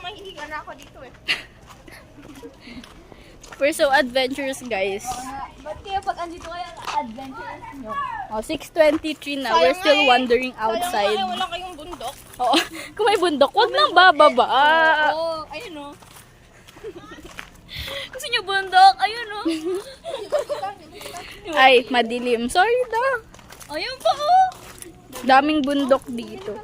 mahihiga na ako dito eh. We're so adventurous, guys. Ba't kaya pag andito kayo, adventurous nyo? Oh, 6:23 na. We're still wandering outside. Sayang nga, wala kayong bundok. Oo. Kung may bundok, wag nang bababa. Oo, ayun o. Gusto nyo bundok? Ayun o. Ay, madilim. Sorry da. Ayun pa o. Daming bundok dito.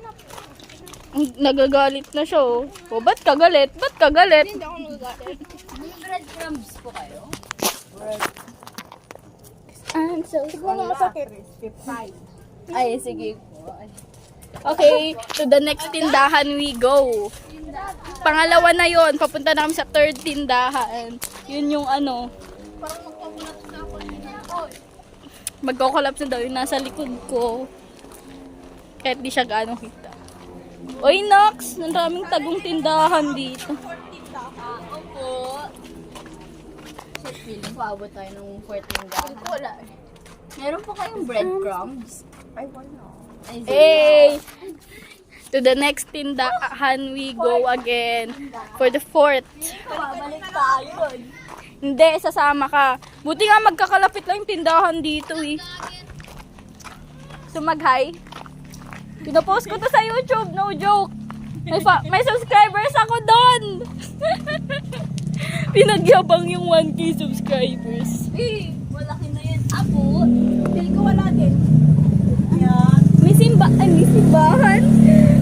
Nagagalit na siya, oh. Oh, ba't ka galit? Ba't ka galit? Hindi ako nagagalit. May breadcrumbs po kayo? I'm so Siguro masakit. Ay, sige po. Okay, to the next tindahan we go. Pangalawa na yon, papunta na kami sa third tindahan. Yun yung ano, Parang magpapunat na ako nila. magko-collapse na daw yung nasa likod ko. Kahit di siya gaano kita. Oy, Nox! Ang daming tagong tindahan dito. Opo. Shit, feeling ko abot tayo ng 14 gano'n. Wala eh. Meron po kayong breadcrumbs? Ay, wala. Ay, sige. Hey! To the next tindahan we go again for the fourth. Babalik tayo. Hindi, sasama ka. Buti nga magkakalapit lang yung tindahan dito eh. So mag-hi. Pinopost ko to sa YouTube, no joke. May subscribers ako doon. Pinagyabang yung 1K subscribers. Eh, malaki na yan. Abot. Feel ko wala din. Ayan. May simbahan.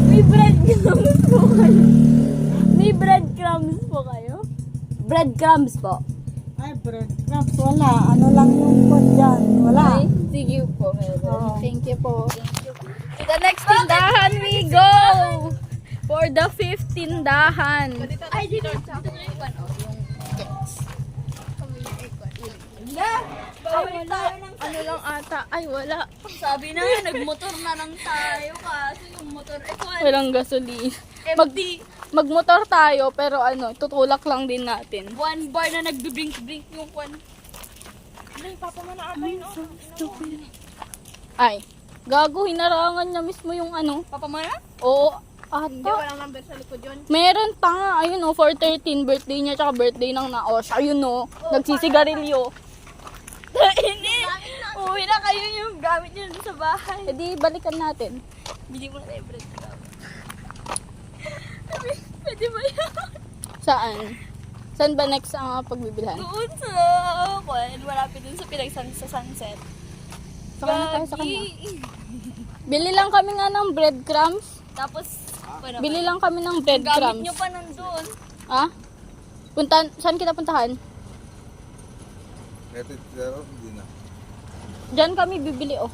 May breadcrumbs po kayo. May breadcrumbs po kayo. Breadcrumbs po. Ay, breadcrumbs, wala. Ano lang yung pod dyan? Wala. Ay, sige po. Oo. Thank you po. To the next tindahan we go. For the fifth tindahan. Ay, dito na yung pan. Oh, yung gets. Ay, wala. Ano lang ata? Ay, wala. Sabi na, nagmotor na lang tayo kasi yung motor, Walang gasolina. empty. Magmotor tayo, pero ano, tutulak lang din natin. One bar na nagbiblink-blink yung kwan. Ay, papa mo na ata yun. Ay, gago, hinarangan niya mismo yung ano. Papamana? Oo, Hindi, ata. walang number sa likod yun. Meron pa nga, ayun o, for 13 birthday niya, tsaka birthday ng naos. Ayun o, nagsisigarilyo. Hindi. Uwi na kayo yung gamit nyo sa bahay. E di, balikan natin. Bili mo na tayo breadcrumbs. Pwede ba yan? Saan? Saan ba next ang pagbibilhan? Doon sa kwan, malapit dun sa sa sunset. Saka na tayo sa kanya. Gagi. Bili lang kami nga ng breadcrumbs. Tapos, ano, Bili lang kami ng gamit breadcrumbs. nyo pa nandun. Ha? Saan kita puntahan? Eto, pero hindi na. Diyan kami bibili, oh.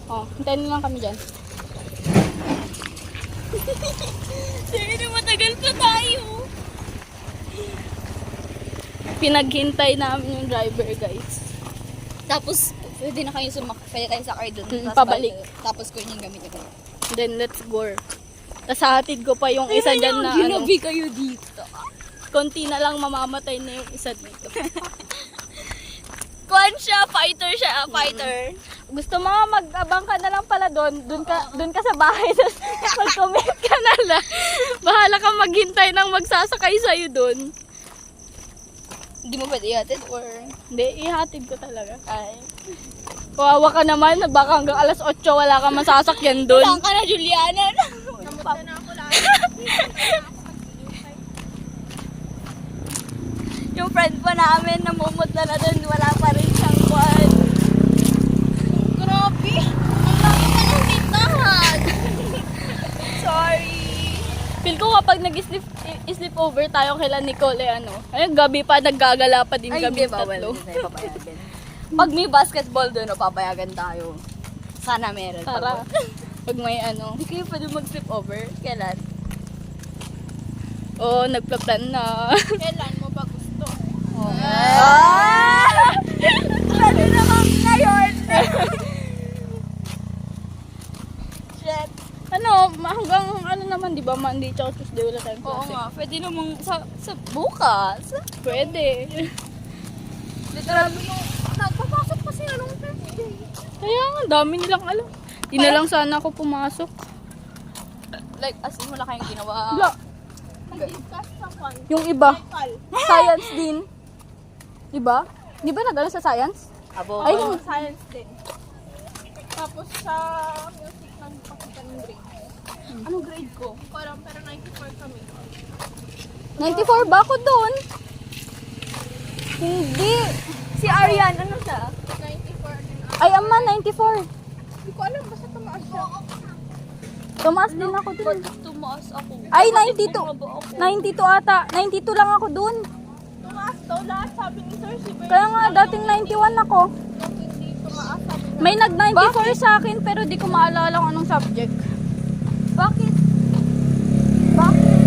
Oh, hintayin lang kami dyan. Sige na, matagal pa tayo. Pinaghintay namin yung driver, guys. Tapos, pwede na kayo pwede tayo sakay dun. Tapos pabalik. Tapos ko yung gamit nyo. Then, let's go. Tapos hatid ko pa yung isa dyan na ano. Ginabi kayo dito. Konti na lang mamamatay na yung isa dito. Kwan siya, fighter. Gusto mo, mag-abang ka na lang pala doon. Doon ka sa bahay. Tapos mag-comment ka na lang. Bahala ka maghintay ng magsasakay sa'yo doon. Hindi mo pwede ihatid or... Hindi, ihatid ko talaga. Ay. Kawawa ka naman. Baka hanggang alas 8 wala ka masasakyan doon. Saan ka na, Juliana? Namunta na ako lahat. Yung friend pa namin, namumot na dun. Wala pa rin siyang kwan. Grabe. Ang laki pa ng tindahan. Sorry. Feel ko kapag nag-sleep over tayo kila Nicole, ano, ayun, gabi pa, naggagala pa din kami tatlo. Pag may basketball doon, papayagan tayo. Sana meron. Tara, pag may ano. Hindi kayo pwede mag-sleep over. Kailan? Oo, nagplan na. Kailan mo ba gusto? Ah! Pwede naman ngayon. Shit. Ano, hanggang ano naman, di ba, Monday tsaka Tuesday wala tayong Oo klase. nga, pwede namang sa bukas. Pwede. Literal, Nagpapasok pa sila nung Thursday. Kaya nga, dami nilang alam. Di na lang sana ako pumasok. like, as in, wala kayong ginawa. Wala. Nag-discuss sa kwan. Yung iba. Kal. Science din. Diba? Di ba nag-ano sa science? Abo. Ay, Science din. Tapos sa music nagpakita ng grade. Anong grade ko? Parang pero 94 kami. 94 ba ako doon? Hindi. Si Arian, ano siya? 94 din ako. Ay, ama, 94. Hindi ko alam basta tumaas siya. Tumaas din ako doon. Tumaas ako. Ay, 92. 92 ata. 92 lang ako doon. Tumaas daw lahat sabi ni Sir si Bert. Kaya nga, dating 91 ako. Nung hindi tumaas sabi na. May nag-94 sa akin, pero di ko maalala kung anong subject. Bakit? Bakit?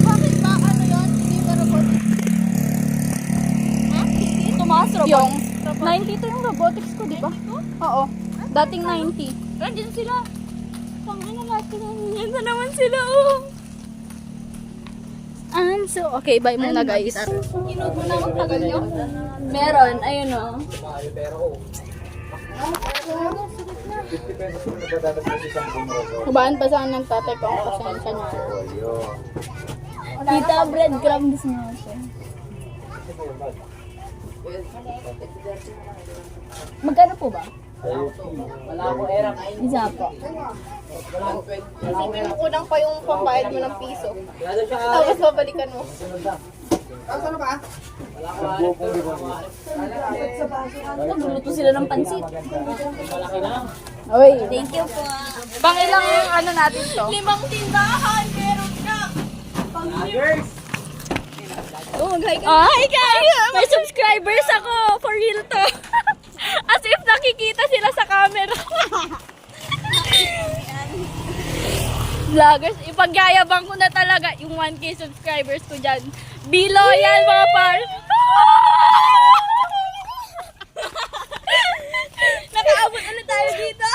Bakit ba ano yun? Hindi ba robotics? Hindi tumaas Yung 92 yung robotics ko, di ba? Oo. Dating 90. Nandiyan sila. Pangano natin yan na naman sila, oh. So, okay, bye muna guys. Kinod mo na magtagal nyo? Meron, ayun o. Hubaan pa saan ng tatay ko ang pasensya niya. Kita breadcrumbs nga siya. Magkano po ba? Isa po. Isipin mo kulang pa yung pambayad mo ng piso. Tapos babalikan mo. Nagluluto sila ng pansit. Oy, Thank you po. pang ilang yung ano natin to? 5 tindahan, meron ka. Oh, mag-hi ka. Oh, hi guys! May subscribers ako! For real to! As if nakikita sila sa camera. Vloggers, ipagyayabang ko na talaga yung 1K subscribers ko dyan. Be loyal mga par! Nakaabot ulit tayo dito.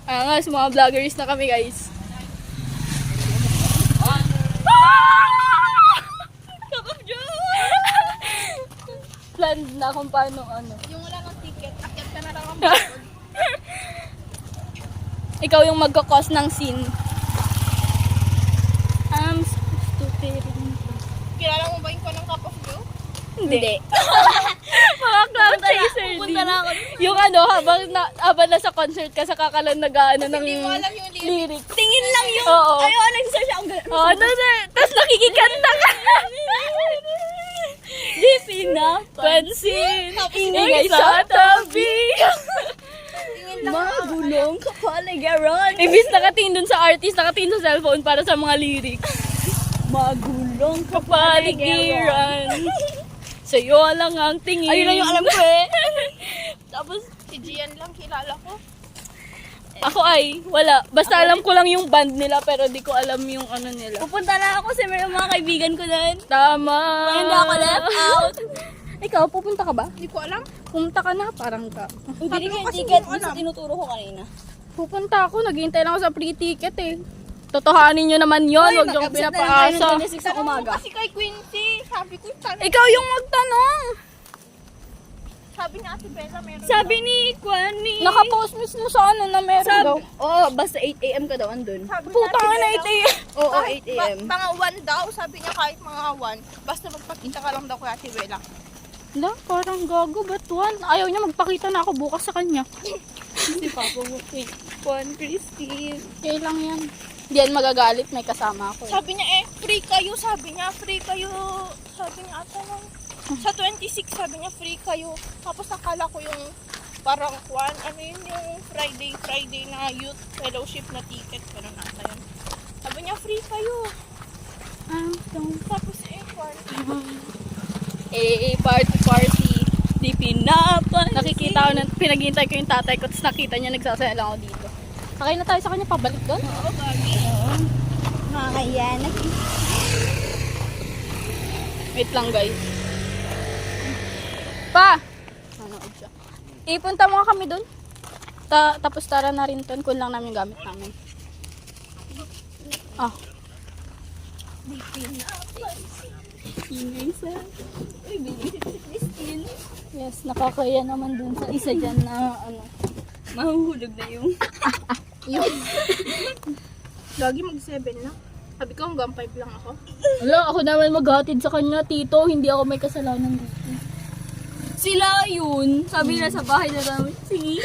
Angas, mga vloggers na kami guys. Plan na kung paano ano. Yung wala ng ticket, akyat ka na lang ang Ikaw yung magkakos ng scene. I'm stupid. Kilala mo ba yung ko ng cup of joe? Hindi. Mga clown chaser Pupunta na ako. Yung ano, habang nasa concert ka, saka ka lang nag-ano ng Hindi mo alam yung lyrics. lyrics. Tingin lang yun. Oo. Ayaw, nag-search ako. Oo, tapos nakikikanta ka. Di pinapansin, ingay sa tabi. Magulong kapaligiran. Ibis nakatingin dun sa artist, nakatingin sa cellphone para sa mga lyrics. Magulong Kapaligiran. Sa'yo lang ang tingin. Ayun lang yung alam ko eh. Tapos, Si Gian lang kilala ko. ako ay, wala. Basta alam ko lang yung band nila, pero di ko alam yung ano nila. Pupunta na ako sa mga kaibigan ko doon. Tama. Hindi ako left out. Ikaw, pupunta ka ba? Hindi ko alam. Pumunta ka na, parang ka. Bibili ko yung kasi ticket yung dun sa alam. tinuturo ko kanina. Pupunta ako, naghihintay lang ako sa free ticket eh. Totohanin nyo naman yun, huwag nyo pinapaasa. 26 sa umaga. Kasi kay Quincy, sabi ko, Ikaw yung magtanong. sabi niya Ate Bella meron. Sabi ni Kwani. Nakapost mismo sa ano na meron daw. Oo, basta 8 a.m. ka daw andun. Sabi ni Puta Ate nga na Bella, ito eh. Oo, kahit 8 a.m. Mga 1 daw, sabi niya kahit mga 1. Basta magpakita ka lang daw kay Ate Bella. Wala, parang gago, ba't one? Ayaw niya magpakita na ako bukas sa kanya. Si Papa mo kay Kwan Christine. Okay lang yan. Hindi yan magagalit, may kasama ako eh. Sabi niya free kayo. Sabi niya, free kayo. Sabi niya ata lang. Sa 26, sabi niya, free kayo. Tapos nakala ko yung parang kwan, ano yun yung Friday na youth fellowship na ticket. Pero nasa yun. Sabi niya, free kayo. Tapos kwan. Party. Di pinapan. Nakikita ko na, pinaghintay ko yung tatay ko, tapos nakita niya, nagsasaya lang ako dito. Sakay na tayo sa kanya, pabalik doon. Oo, gagi. Nakakayan. Wait lang guys. Pa! Nanood siya. Ipunta mo kami doon. Tapos tara na rin doon, kung lang namin yung gamit namin. Ah. Ingay sa... Uy, bili si Christine. Yes, nakakaya naman dun sa isa dyan na ano. Mahuhulog na yung... Gagi mag-7 na. Sabi ko hanggang 5 lang ako. Wala, ako naman maghatid sa kanya, tito. Hindi ako may kasalanan dito. Sila yun. Sabi nila sa bahay na namin, sige.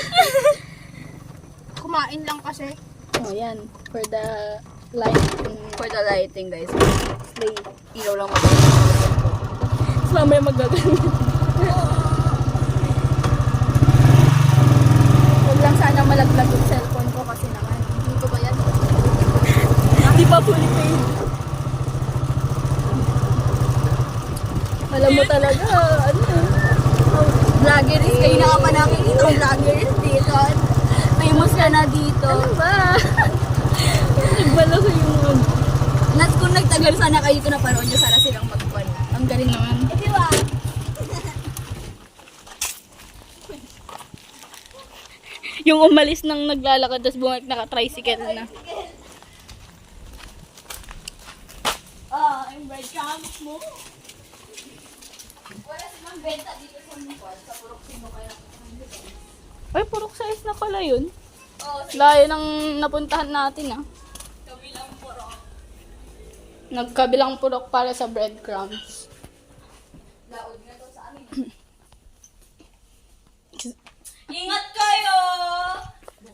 Kumain lang kasi. Oh, yan. For the lighting. For the lighting, guys. Play. Ilaw lang Tapos mamaya magagamit. Huwag lang sana malaglag yung cellphone ko kasi naman. Hindi ko ba yan? Di pa fully paid. Alam mo talaga, ano Vloggeries. Kayo na ka pa nakikita ng vloggeries dito. famous ka na dito. Ano ba? Nagbala ko yung Kung nagtagal sana kayo ito napanood nyo, sana silang magkuhan na. ang galing naman. Yung umalis nang naglalakad tapos bumalik naka-tricycle na. Yung breadcrumbs mo. Wala silang benta dito sa Mupad. Sa Purok Sino kayo. Ay, purok size na pala yun. Oo, Layo ng napuntahan natin ah. kabilang Purok. Nagkabilang purok para sa breadcrumbs. Laod nga to sa amin. Ingat kayo!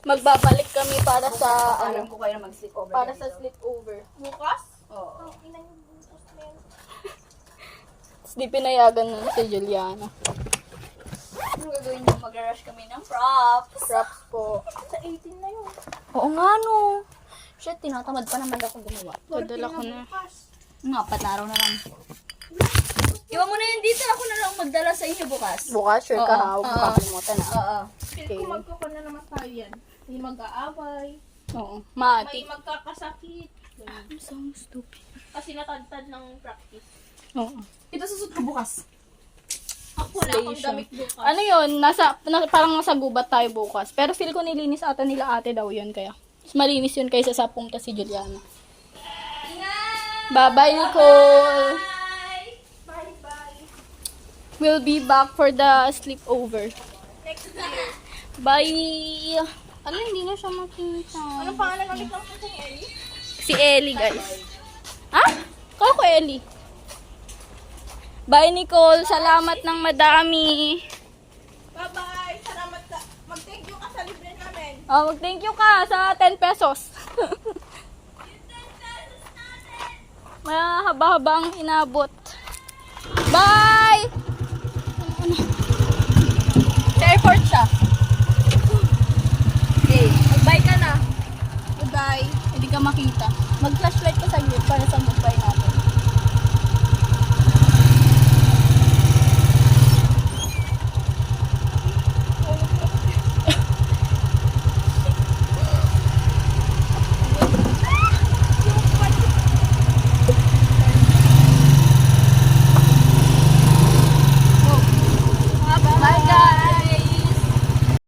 Magbabalik kami para sa Alam ko kayo na mag-sleep over. para sa sleepover. Bukas? Oo. Ang ina yung bukas na yan. Tapos di pinayagan na si Juliana. Ano gagawin nyo? Mag-rush kami ng props. Props po. Sa 18 na yun. Oo nga no. Shit, tinatamad pa naman ako gumawa. Padala ko na. Bukas. Nga, 4 na araw na lang. Iwan mo na yun dito. Ako na lang magdala sa inyo bukas. Bukas, sure ka Oo. ha. Huwag mo Oo. kakalimutan ha. Oo. Feel ko magkukon na naman tayo yan. May mag-aaway. Oo. May Mati. magkakasakit. I'm so stupid. Kasi natadtad ng practice. Oo. Ito susut ko bukas. Ako wala akong Station. damit bukas. Ano yun? Parang nasa gubat tayo bukas. Pero feel ko nilinis ata nila ate daw yun kaya. Mas malinis yun kaysa sa pumunta si Juliana. Bye-bye, Nicole! Bye-bye. We'll be back for the sleepover. Next year. Bye! Ano, hindi na siya makita. Anong pangalan ulit ng kung Ellie? Si Ellie, guys. Ha? Kala ko Ellie. Bye, Nicole. Salamat ng madami. Bye-bye. Salamat ka. Mag-thank you ka sa libre namin. Oh, mag-thank you ka sa 10 pesos. Mahaba-haba ang inabot. Bye! Sa airport siya. Okay. Mag-bye ka na. Goodbye. Hindi ka makita.